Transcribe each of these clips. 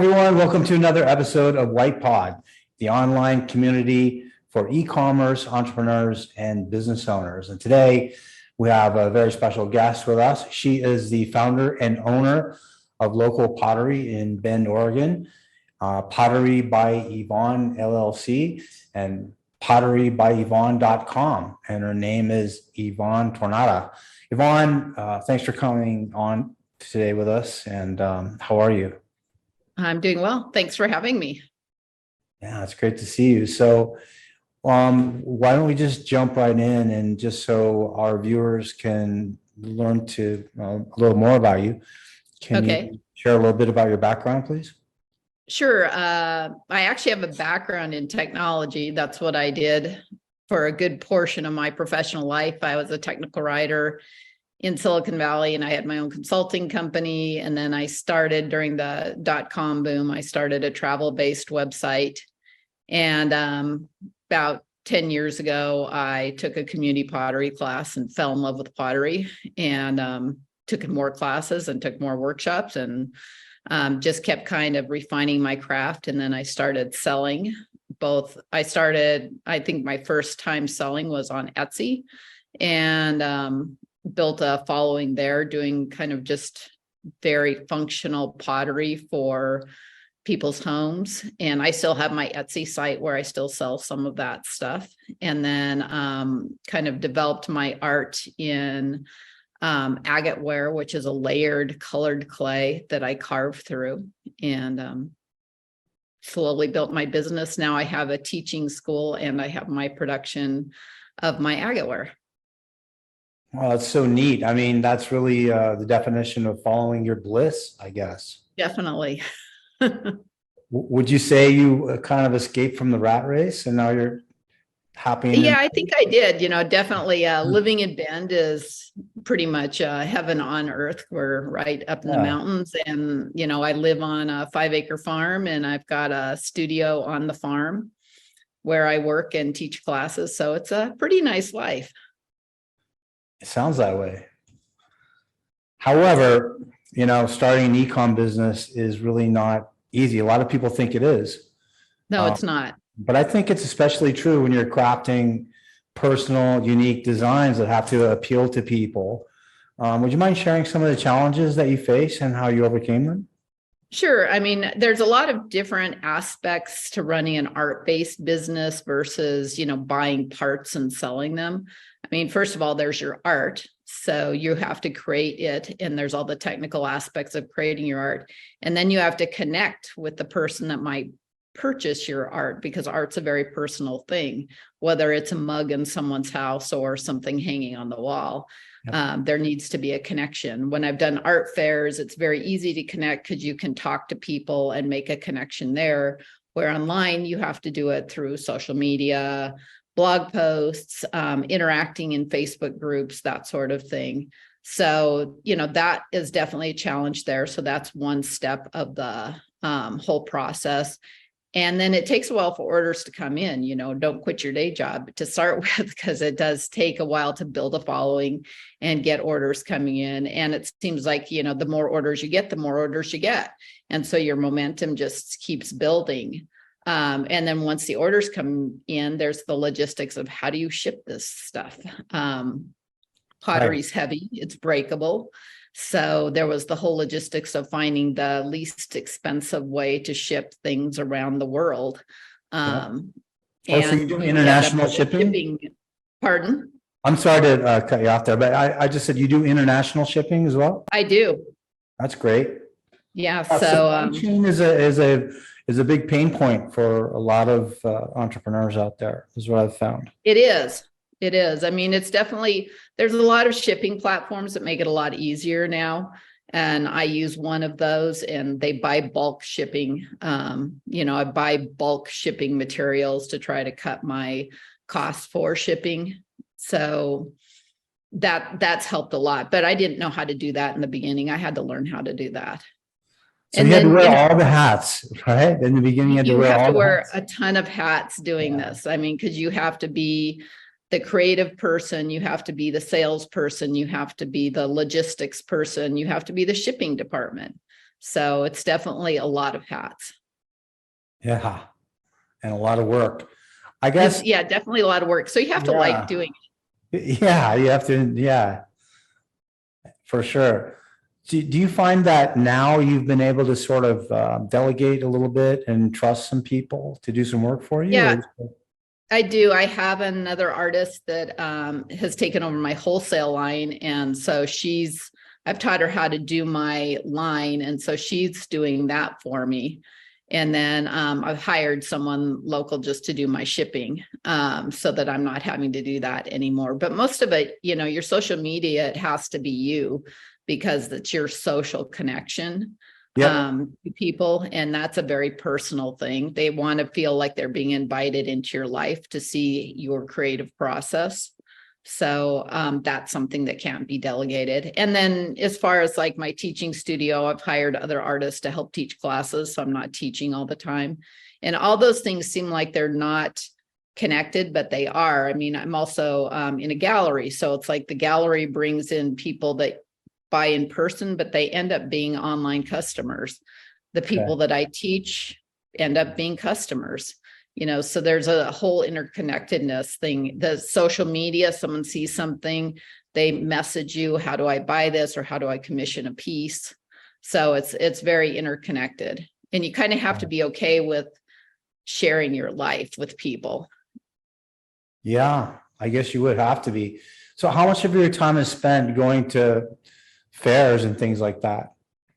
everyone. Welcome to another episode of WYTPod, the online community for e-commerce entrepreneurs and business owners. And today we have a very special guest with us. She is the founder and owner of local pottery in Bend, Oregon, Pottery by Yvonne LLC and potterybyyvonne.com. And her name is Yvonne Tornatta. Yvonne, thanks for coming on today with us. And how are you? I'm doing well. Thanks for having me. Yeah, it's great to see you. So why don't we just jump right in, and just so our viewers can learn to a little more about you. Can you share a little bit about your background, please? Sure. I actually have a background in technology. That's what I did for a good portion of my professional life. I was a technical writer in Silicon Valley, and I had my own consulting company. And then I started during the .com boom. I started a travel-based website. And about 10 years ago, I took a community pottery class and fell in love with pottery, and took more classes and took more workshops, and just kept kind of refining my craft. And then I started selling both. I think my first time selling was on Etsy, and built a following there, doing kind of just very functional pottery for people's homes. And I still have my Etsy site where I still sell some of that stuff. And then kind of developed my art in agate ware, which is a layered colored clay that I carve through, and slowly built my business. Now I have a teaching school, and I have my production of my agate ware. Well, that's so neat. I mean, that's really the definition of following your bliss, I guess. Definitely. Would you say you kind of escaped from the rat race and now you're happy? Yeah, I think I did. Definitely living in Bend is pretty much heaven on earth. We're right up in the mountains, and, I live on a 5-acre farm, and I've got a studio on the farm where I work and teach classes. So it's a pretty nice life. It sounds that way. However, starting an e-com business is really not easy. A lot of people think it is. No, it's not. But I think it's especially true when you're crafting personal, unique designs that have to appeal to people. Would you mind sharing some of the challenges that you face and how you overcame them? Sure. I mean, there's a lot of different aspects to running an art-based business versus, buying parts and selling them. I mean, first of all, there's your art. So you have to create it, and there's all the technical aspects of creating your art. And then you have to connect with the person that might purchase your art, because art's a very personal thing, whether it's a mug in someone's house or something hanging on the wall. Yep. There needs to be a connection. When I've done art fairs, it's very easy to connect because you can talk to people and make a connection there, where online you have to do it through social media, blog posts, interacting in Facebook groups, that sort of thing. So, that is definitely a challenge there. So that's one step of the whole process. And then it takes a while for orders to come in. Don't quit your day job to start with, because it does take a while to build a following and get orders coming in. And it seems like, the more orders you get, the more orders you get. And so your momentum just keeps building. And then once the orders come in, there's the logistics of how do you ship this stuff? Pottery's heavy, it's breakable. So there was the whole logistics of finding the least expensive way to ship things around the world. So you do international shipping? Pardon? I'm sorry to cut you off there, but I just said you do international shipping as well? I do. That's great. Yeah. So chain is a big pain point for a lot of entrepreneurs out there, is what I've found. It is. It is. I mean, it's definitely, there's a lot of shipping platforms that make it a lot easier now. And I use one of those, and they buy bulk shipping. I buy bulk shipping materials to try to cut my costs for shipping. So that's helped a lot, but I didn't know how to do that in the beginning. I had to learn how to do that. So you had to wear all the hats, right? In the beginning, you have to wear a ton of hats doing this. I mean, because you have to be the creative person, you have to be the salesperson, you have to be the logistics person, you have to be the shipping department. So it's definitely a lot of hats. Yeah. And a lot of work. I guess, Yeah, definitely a lot of work. So you have to like yeah. doing Yeah, you have to, yeah, for sure. Do you find that now you've been able to sort of delegate a little bit and trust some people to do some work for you? Yeah, Or- I do. I have another artist that has taken over my wholesale line. And so I've taught her how to do my line. And so she's doing that for me. And then I've hired someone local just to do my shipping so that I'm not having to do that anymore. But most of it, your social media, it has to be you because it's your social connection Yep. to people. And that's a very personal thing. They want to feel like they're being invited into your life to see your creative process. So that's something that can't be delegated. And then as far as like my teaching studio, I've hired other artists to help teach classes. So I'm not teaching all the time. And all those things seem like they're not connected, but they are. I mean, I'm also in a gallery. So it's like the gallery brings in people that buy in person, but they end up being online customers. The people that I teach end up being customers. So there's a whole interconnectedness thing. The social media, someone sees something, they message you, how do I buy this? Or how do I commission a piece? So it's very interconnected. And you kind of have to be okay with sharing your life with people. Yeah, I guess you would have to be. So how much of your time is spent going to fairs and things like that?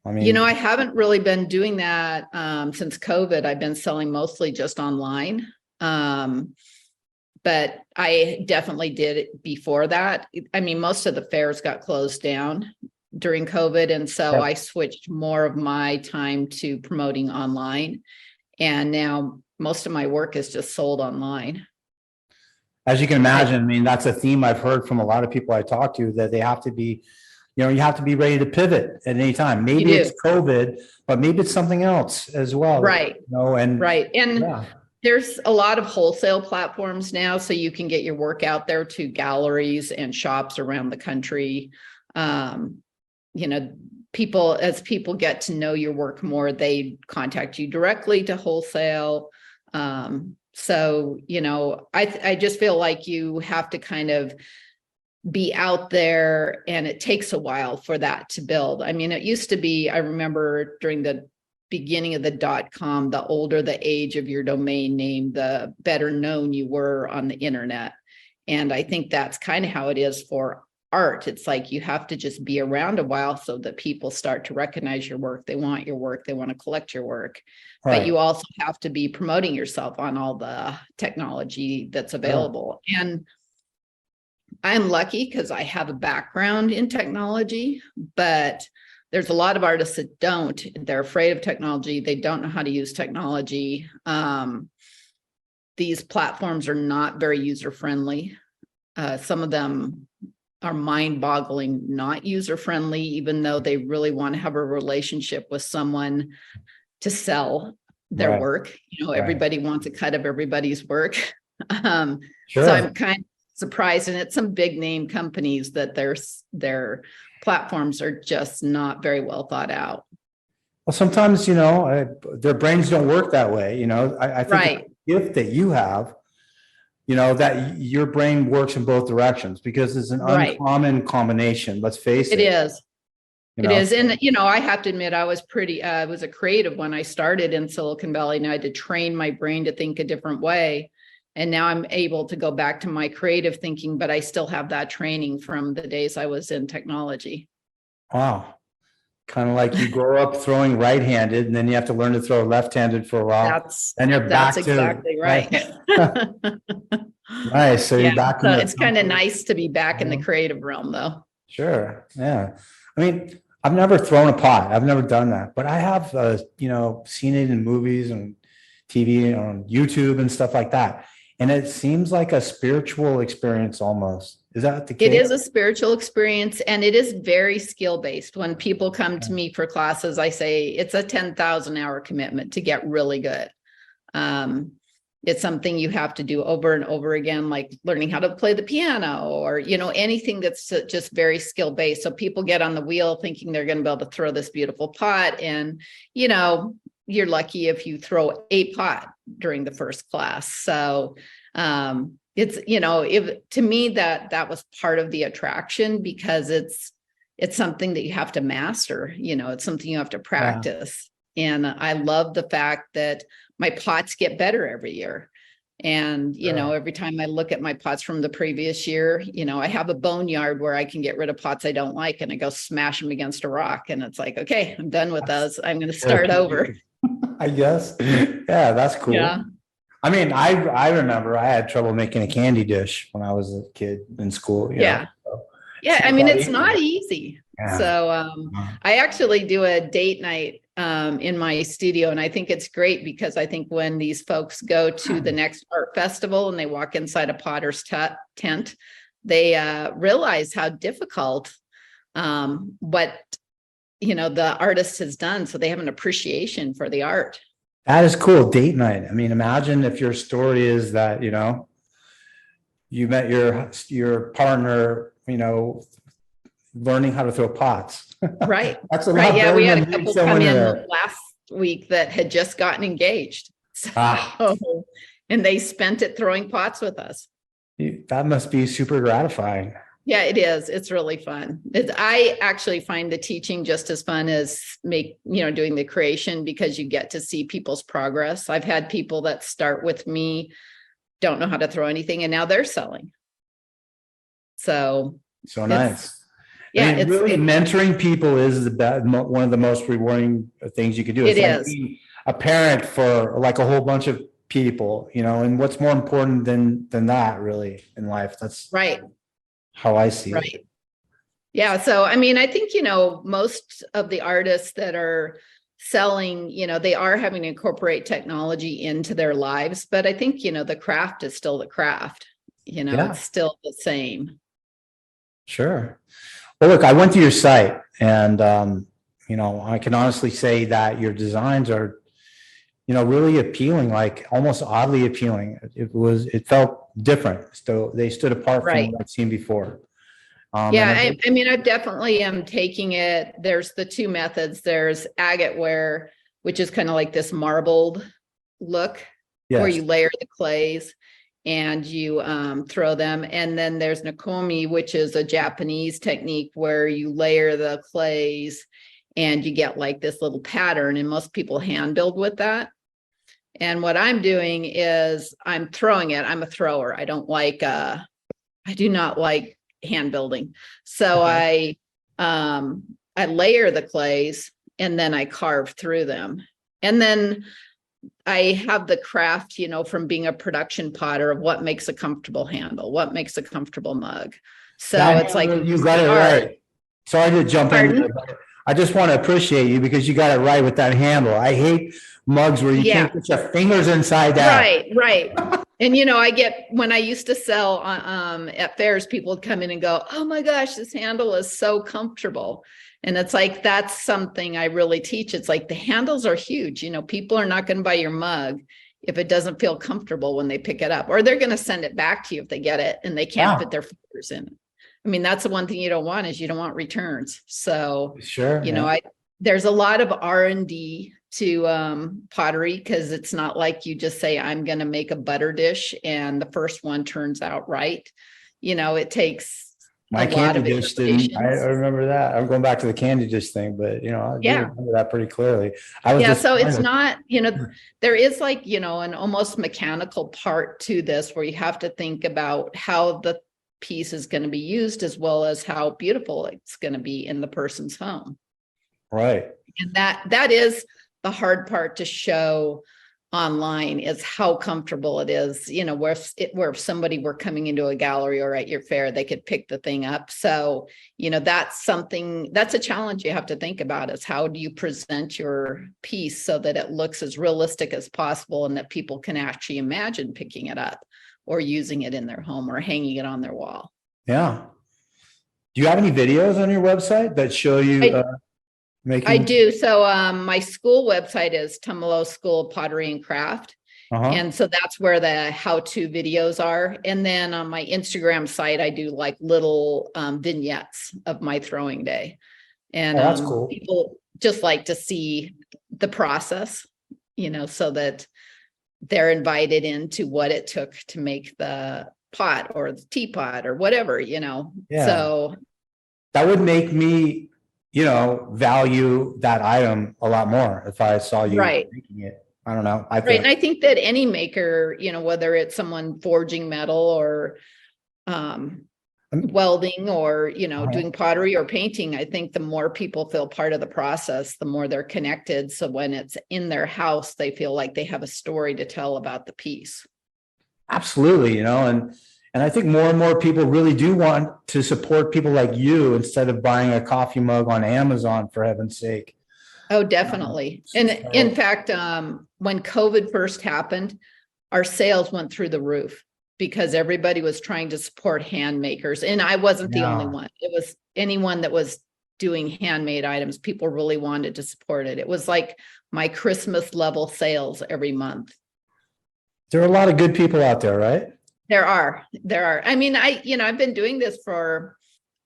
I mean, I haven't really been doing that since COVID. I've been selling mostly just online. But I definitely did it before that. I mean, most of the fairs got closed down during COVID. And so I switched more of my time to promoting online. And now most of my work is just sold online. as you can imagine, I mean, that's a theme I've heard from a lot of people I talk to, that they have to be, you have to be ready to pivot at any time. Maybe it's COVID, but maybe it's something else as well. Right. And right. And yeah. There's a lot of wholesale platforms now, so you can get your work out there to galleries and shops around the country. As people get to know your work more, they contact you directly to wholesale. So, I just feel like you have to kind of be out there, and it takes a while for that to build. I mean, it used to be, I remember during the beginning of the .com, the older the age of your domain name, the better known you were on the internet. And I think that's kind of how it is for art. It's like you have to just be around a while so that people start to recognize your work. They want your work. They want to collect your work. Right. But you also have to be promoting yourself on all the technology that's available. Yeah. And I'm lucky because I have a background in technology, but there's a lot of artists that don't. They're afraid of technology. They don't know how to use technology. These platforms are not very user-friendly. Some of them are mind-boggling, not user-friendly, even though they really want to have a relationship with someone to sell their work. Everybody wants a cut of everybody's work. Sure. So I'm kind of surprised, and it's some big name companies that their platforms are just not very well thought out. Well, sometimes, their brains don't work that way. I think the gift that you have, that your brain works in both directions, because it's an uncommon combination. Let's face it. It is. It is. And, I have to admit, I was a creative when I started in Silicon Valley, and I had to train my brain to think a different way. And now I'm able to go back to my creative thinking, but I still have that training from the days I was in technology. Wow. Kind of like you grow up throwing right-handed, and then you have to learn to throw left-handed for a while. And you're back to exactly right. Nice. So you're back. So it's kind of nice to be back in the creative realm, though. Sure. Yeah. I mean, I've never thrown a pot. I've never done that, but I have, seen it in movies and TV, on YouTube and stuff like that. And it seems like a spiritual experience almost. Is that the case? It is a spiritual experience, and it is very skill-based. When people come to me for classes, I say it's a 10,000 hour commitment to get really good. It's something you have to do over and over again, like learning how to play the piano or, anything that's just very skill based. So people get on the wheel thinking they're going to be able to throw this beautiful pot. And, you're lucky if you throw a pot during the first class. So it's, if to me that was part of the attraction, because it's something that you have to master, it's something you have to practice. And I love the fact that my pots get better every year. And, every time I look at my pots from the previous year, I have a boneyard where I can get rid of pots I don't like, and I go smash them against a rock. And it's like, okay, I'm done with those. I'm going to start over. I guess. Yeah, that's cool. Yeah. I mean, I remember I had trouble making a candy dish when I was a kid in school. Yeah. Yeah. I mean, it's not easy. Yeah. So I actually do a date night in my studio. And I think it's great because I think when these folks go to the next art festival and they walk inside a potter's tent, they realize how difficult what the artist has done. So they have an appreciation for the art. That is cool. Date night. I mean, imagine if your story is that, you met your partner, learning how to throw pots. Right. That's a lot. Yeah. We had a couple come in last week that had just gotten engaged. So, and they spent it throwing pots with us. That must be super gratifying. Yeah, it is. It's really fun. I actually find the teaching just as fun as doing the creation, because you get to see people's progress. I've had people that start with me, don't know how to throw anything, and now they're selling. So nice. Yeah, I mean, really mentoring people is one of the most rewarding things you could do. It's like being a parent for like a whole bunch of people, and what's more important than that really in life? That's right. How I see it. Yeah. So, I mean, I think, most of the artists that are selling, they are having to incorporate technology into their lives, but I think, the craft is still the craft, it's still the same. Sure. Well, look, I went to your site and, I can honestly say that your designs are, really appealing, like almost oddly appealing. It felt different. So they stood apart from what I've seen before. I mean, I definitely am taking it. There's the two methods. There's agate ware, which is kind of like this marbled look, where you layer the clays and you throw them. And then there's Nakomi, which is a Japanese technique where you layer the clays and you get like this little pattern, and most people hand build with that. And what I'm doing is I'm throwing it. I'm a thrower. I do not like hand building. So I layer the clays and then I carve through them. And then I have the craft, from being a production potter, of what makes a comfortable handle, what makes a comfortable mug. So it's like, you got it right. Sorry to jump in. I just want to appreciate you because you got it right with that handle. I hate mugs where you can't put your fingers inside that. Right. And, when I used to sell at fairs, people would come in and go, oh my gosh, this handle is so comfortable. And it's like, that's something I really teach. It's like the handles are huge. People are not going to buy your mug if it doesn't feel comfortable when they pick it up, or they're going to send it back to you if they get it and they can't fit their fingers in it. I mean, that's the one thing you don't want, is you don't want returns. So, there's a lot of R&D to pottery, because it's not like you just say, I'm going to make a butter dish and the first one turns out right. It takes my candy dish didn't. I remember that. I'm going back to the candy dish thing, but I remember that pretty clearly. So it's not, there is like, an almost mechanical part to this, where you have to think about how the piece is going to be used, as well as how beautiful it's going to be in the person's home. Right. And that is the hard part to show online, is how comfortable it is, where if somebody were coming into a gallery or at your fair, they could pick the thing up. So, that's a challenge you have to think about, is how do you present your piece so that it looks as realistic as possible and that people can actually imagine picking it up or using it in their home or hanging it on their wall. Yeah. Do you have any videos on your website that show you making? I do. So my school website is Tumalo School of Pottery and Craft. Uh-huh. And so that's where the how-to videos are. And then on my Instagram site, I do like little vignettes of my throwing day. And Oh, that's cool. people just like to see the process, so that they're invited into what it took to make the pot or the teapot or whatever, Yeah. So That would make me, value that item a lot more if I saw you right. making it. I don't know. I Right. And think I think that any maker, whether it's someone forging metal or welding or, doing pottery or painting, I think the more people feel part of the process, the more they're connected. So when it's in their house, they feel like they have a story to tell about the piece. absolutely, and I think more and more people really do want to support people like you instead of buying a coffee mug on Amazon, for heaven's sake. Oh, definitely. And in fact, when COVID first happened, our sales went through the roof because everybody was trying to support hand makers. And I wasn't the only one. It was anyone that was doing handmade items. People really wanted to support it. It was like my Christmas level sales every month. There are a lot of good people out there, right? There are. I mean, I've been doing this for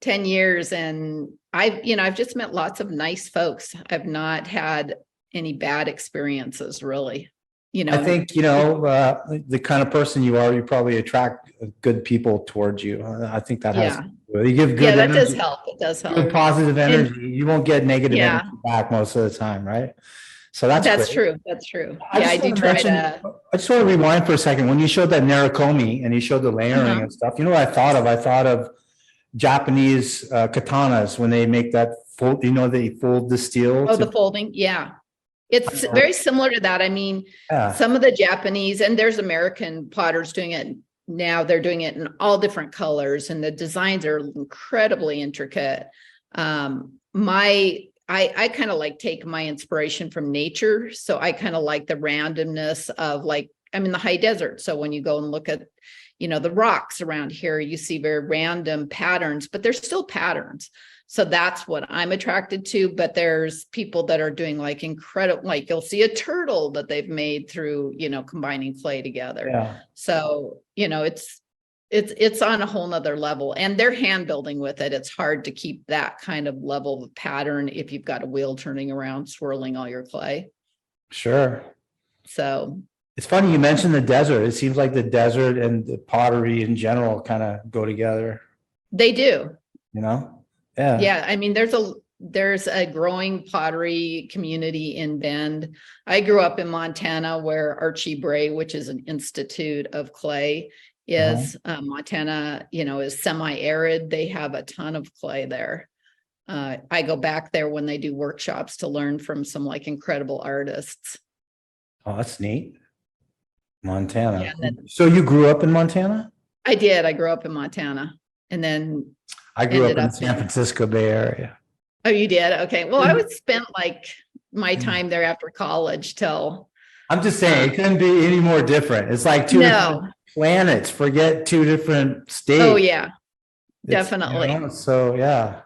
10 years and I've just met lots of nice folks. I've not had any bad experiences really. I think, the kind of person you are, you probably attract good people towards you. I think that has, you give good that does energy, help. It does help. good positive energy. You won't get negative Yeah. energy back most of the time, right? So that's great. true. That's true. I do try to. I just want to rewind for a second. When you showed that Narikomi and you showed the layering and stuff, you know what I thought of? I thought of Japanese katanas when they make that fold, they fold the steel. Oh, the folding. Yeah. It's very similar to that. I mean, some of the Japanese and there's American potters doing it now. They're doing it in all different colors and the designs are incredibly intricate. I kind of like take my inspiration from nature. So I kind of like the randomness of I'm in the high desert. So when you go and look at, the rocks around here, you see very random patterns, but there's still patterns. So that's what I'm attracted to. But there's people that are doing incredible, you'll see a turtle that they've made through, combining clay together. Yeah. So, it's on a whole nother level and they're hand building with it. It's hard to keep that kind of level of pattern if you've got a wheel turning around, swirling all your clay. Sure. So it's funny you mentioned the desert. It seems like the desert and the pottery in general kind of go together. They do. Yeah. Yeah. I mean, there's a growing pottery community in Bend. I grew up in Montana where Archie Bray, which is an institute of clay, is Montana, is semi-arid. They have a ton of clay there. I go back there when they do workshops to learn from some incredible artists. Oh, that's neat. Montana. Yeah, so you grew up in Montana? I did. I grew up in Montana and then I grew up in San Francisco Bay Area. Oh, you did? Okay. Well, I would spend my time there after college till. I'm just saying it couldn't be any more different. It's like two different planets. Forget two different states. Oh yeah, definitely. So yeah,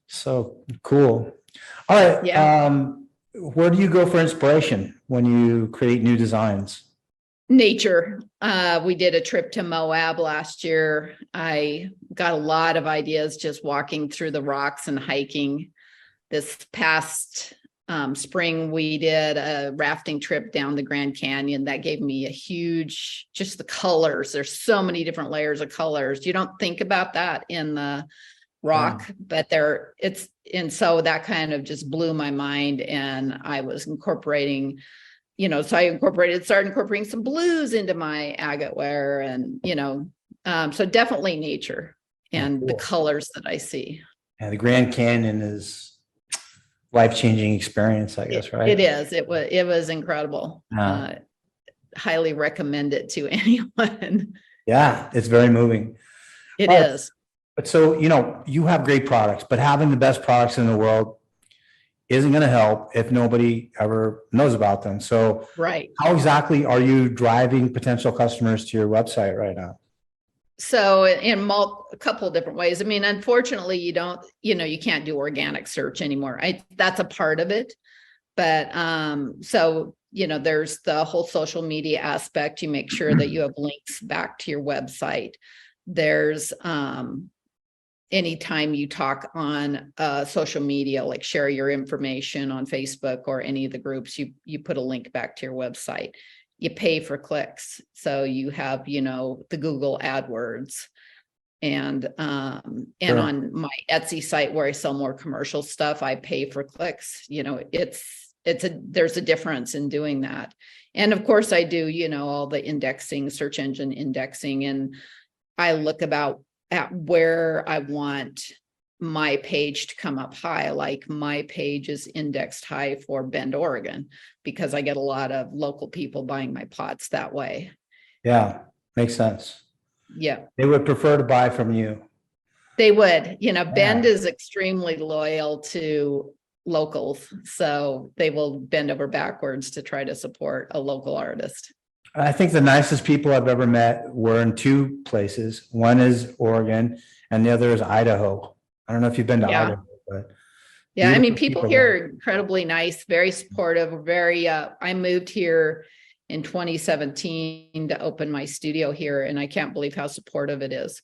so cool. All right. Yeah. Where do you go for inspiration when you create new designs? Nature. We did a trip to Moab last year. I got a lot of ideas just walking through the rocks and hiking. This past spring, we did a rafting trip down the Grand Canyon. That gave me just the colors. There's so many different layers of colors. You don't think about that in the rock, but so that kind of just blew my mind. And I was incorporating, started incorporating some blues into my agate ware and, so definitely nature and the colors that I see. And the Grand Canyon is life-changing experience, I guess, right? It is. It was incredible. Highly recommend it to anyone. Yeah, it's very moving. It is. But so, you have great products, but having the best products in the world isn't going to help if nobody ever knows about them. So right. How exactly are you driving potential customers to your website right now? So in a couple of different ways. I mean, unfortunately, you can't do organic search anymore. That's a part of it. But so there's the whole social media aspect. You make sure that you have links back to your website. There's anytime you talk on social media, like share your information on Facebook or any of the groups, you put a link back to your website. You pay for clicks. So you have, the Google AdWords. And Sure. on my Etsy site where I sell more commercial stuff, I pay for clicks. There's a difference in doing that. And of course I do, all the indexing, search engine indexing, and I look at where I want my page to come up high. Like my page is indexed high for Bend, Oregon, because I get a lot of local people buying my pots that way. Yeah, makes sense. Yeah. They would prefer to buy from you. They would, Bend is extremely loyal to locals. So they will bend over backwards to try to support a local artist. I think the nicest people I've ever met were in two places. One is Oregon and the other is Idaho. I don't know if you've been to Idaho, but yeah, I mean, beautiful people people here there. are incredibly nice, very supportive, I moved here in 2017 to open my studio here, and I can't believe how supportive it is.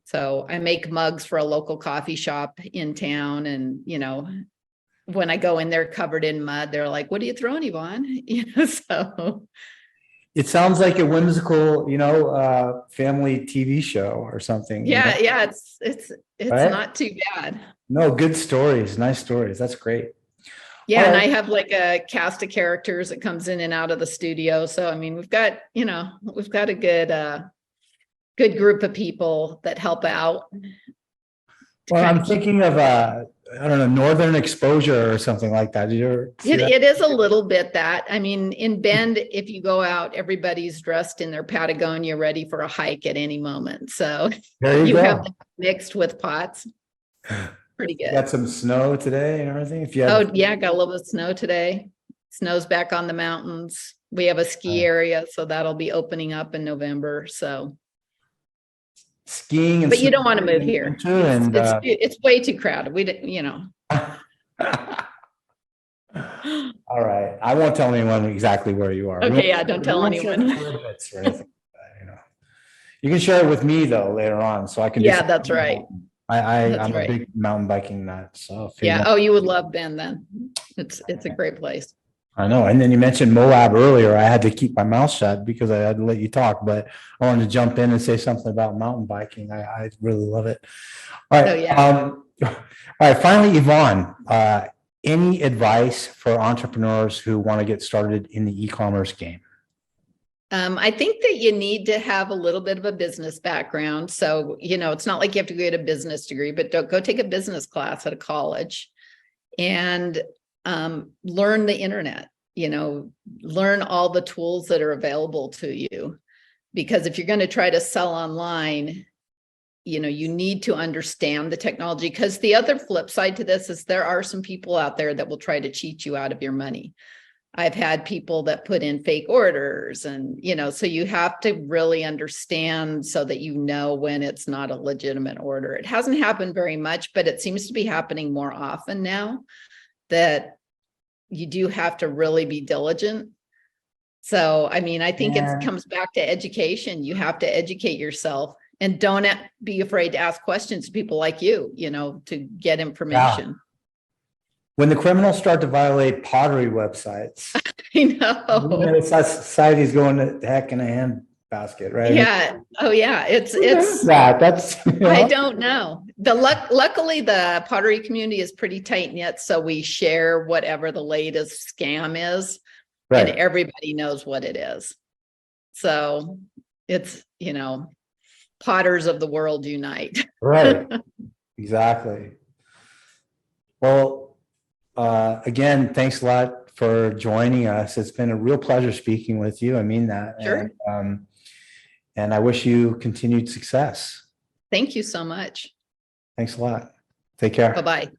So I make mugs for a local coffee shop in town, and when I go in there covered in mud, they're like, "What are you throwing, Yvonne?" So It sounds like a whimsical, family TV show or something. yeah, it's Right? not too bad. No, good stories, nice stories. That's great. Yeah, All and right. I have like a cast of characters that comes in and out of the studio. So I mean, we've got a good group of people that help out. Well, I'm thinking of I don't know, Northern Exposure or something like that. Did you ever see that? It is a little bit that. I mean, in Bend, if you go out, everybody's dressed in their Patagonia, ready for a hike at any moment. So There you you go. have them mixed with pots. Pretty good. Got some snow today and everything. If you have, Oh yeah, got a little bit of snow today. Snow's back on the mountains. We have a ski area, so that'll be opening up in November. So, skiing and but you don't want to snowboarding move in here. winter and It's way too crowded. all right. I won't tell anyone exactly where you are. Okay, yeah, don't tell We won't share anyone. coordinates or anything like that. You can share it with me though later on, so I can. Yeah, that's right. I'm a big mountain biking nut. So yeah. Oh, you would love Bend then. It's a great place. I know. And then you mentioned Moab earlier. I had to keep my mouth shut because I had to let you talk, but I wanted to jump in and say something about mountain biking. I really love it. All right. Oh, yeah. All right. Finally, Yvonne, any advice for entrepreneurs who want to get started in the e-commerce game? I think that you need to have a little bit of a business background. So, it's not like you have to get a business degree, but don't go take a business class at a college and learn the internet, learn all the tools that are available to you. Because if you're going to try to sell online, you need to understand the technology, because the other flip side to this is there are some people out there that will try to cheat you out of your money. I've had people that put in fake orders and, so you have to really understand so that when it's not a legitimate order. It hasn't happened very much, but it seems to be happening more often now that you do have to really be diligent. So, I mean, I think it comes back to education. You have to educate yourself and don't be afraid to ask questions to people like you, to get information. Yeah. When the criminals start to violate pottery websites, I know. Society's going to heck in a handbasket, right? Yeah. Oh, yeah. It's that's. I don't know. Luckily, the pottery community is pretty tight knit, so we share whatever the latest scam is, Right. and everybody knows what it is. So it's potters of the world unite. Right. Exactly. Well. Again, thanks a lot for joining us. It's been a real pleasure speaking with you. I mean that. Sure. And I wish you continued success. Thank you so much. Thanks a lot. Take care. Bye-bye.